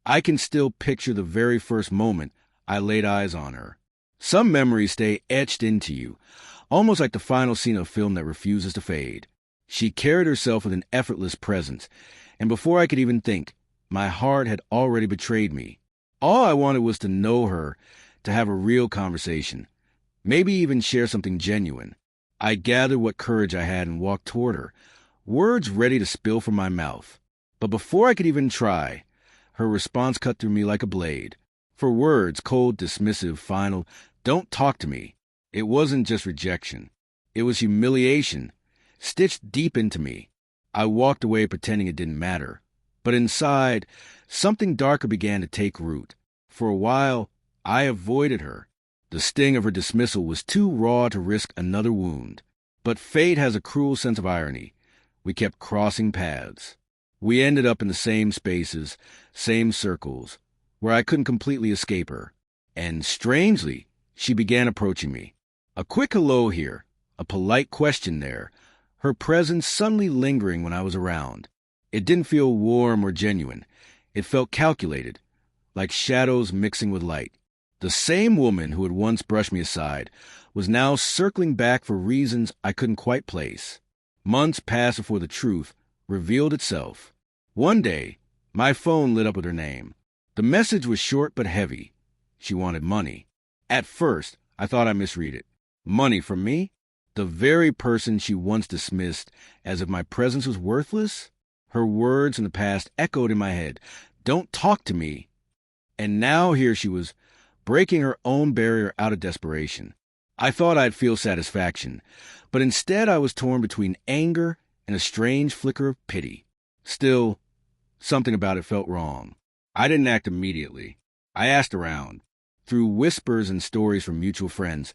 I can still picture the very first moment I laid eyes on her. Some memories stay etched into you, almost like the final scene of a film that refuses to fade. She carried herself with an effortless presence, and before I could even think, my heart had already betrayed me. All I wanted was to know her, to have a real conversation, maybe even share something genuine. I gathered what courage I had and walked toward her, words ready to spill from my mouth. But before I could even try, her response cut through me like a blade. For words, cold, dismissive, final, "Don't talk to me." It wasn't just rejection. It was humiliation, stitched deep into me. I walked away pretending it didn't matter. But inside, something darker began to take root. For a while, I avoided her. The sting of her dismissal was too raw to risk another wound. But fate has a cruel sense of irony. We kept crossing paths. We ended up in the same spaces, same circles, where I couldn't completely escape her. And strangely, she began approaching me. A quick hello here, a polite question there, her presence suddenly lingering when I was around. It didn't feel warm or genuine. It felt calculated, like shadows mixing with light. The same woman who had once brushed me aside was now circling back for reasons I couldn't quite place. Months passed before the truth revealed itself. One day, my phone lit up with her name. The message was short but heavy. She wanted money. At first, I thought I misread it. Money from me? The very person she once dismissed as if my presence was worthless? Her words in the past echoed in my head. "Don't talk to me." And now here she was, breaking her own barrier out of desperation. I thought I'd feel satisfaction, but instead I was torn between anger and a strange flicker of pity. Still, something about it felt wrong. I didn't act immediately. I asked around. Through whispers and stories from mutual friends,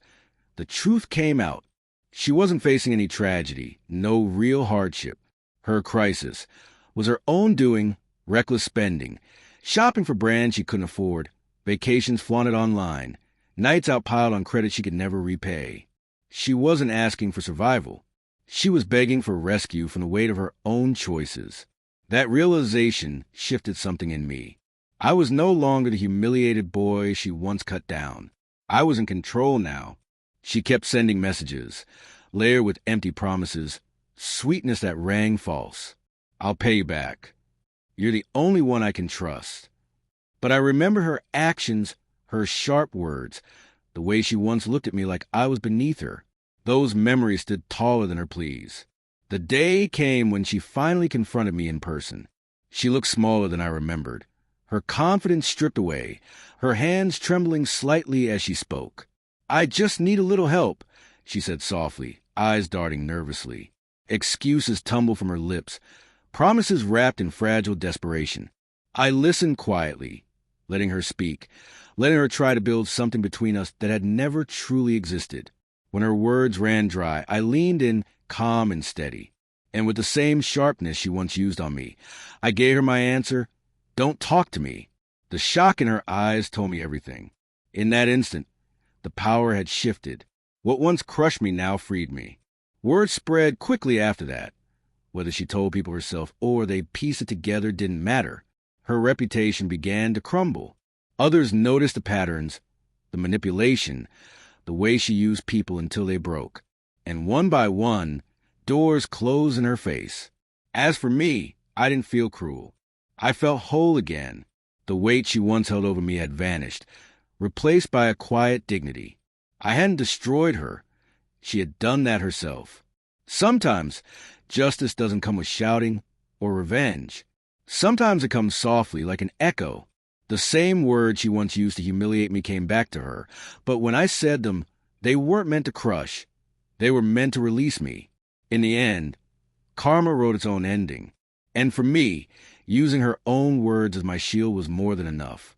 the truth came out. She wasn't facing any tragedy, no real hardship. Her crisis was her own doing, reckless spending, shopping for brands she couldn't afford, vacations flaunted online, nights outpiled on credit she could never repay. She wasn't asking for survival. She was begging for rescue from the weight of her own choices. That realization shifted something in me. I was no longer the humiliated boy she once cut down. I was in control now. She kept sending messages, layered with empty promises, sweetness that rang false. "I'll pay you back. You're the only one I can trust." But I remember her actions, her sharp words, the way she once looked at me like I was beneath her. Those memories stood taller than her pleas. The day came when she finally confronted me in person. She looked smaller than I remembered, her confidence stripped away, her hands trembling slightly as she spoke. "I just need a little help," she said softly, eyes darting nervously. Excuses tumbled from her lips, promises wrapped in fragile desperation. I listened quietly, letting her speak, letting her try to build something between us that had never truly existed. When her words ran dry, I leaned in, calm and steady. And with the same sharpness she once used on me, I gave her my answer, "Don't talk to me." The shock in her eyes told me everything. In that instant, the power had shifted. What once crushed me now freed me. Word spread quickly after that. Whether she told people herself or they pieced it together didn't matter. Her reputation began to crumble. Others noticed the patterns, the manipulation, the way she used people until they broke. And one by one, doors closed in her face. As for me, I didn't feel cruel. I felt whole again. The weight she once held over me had vanished, replaced by a quiet dignity. I hadn't destroyed her. She had done that herself. Sometimes, justice doesn't come with shouting or revenge. Sometimes it comes softly, like an echo. The same words she once used to humiliate me came back to her, but when I said them, they weren't meant to crush. They were meant to release me. In the end, karma wrote its own ending. And for me, using her own words as my shield was more than enough.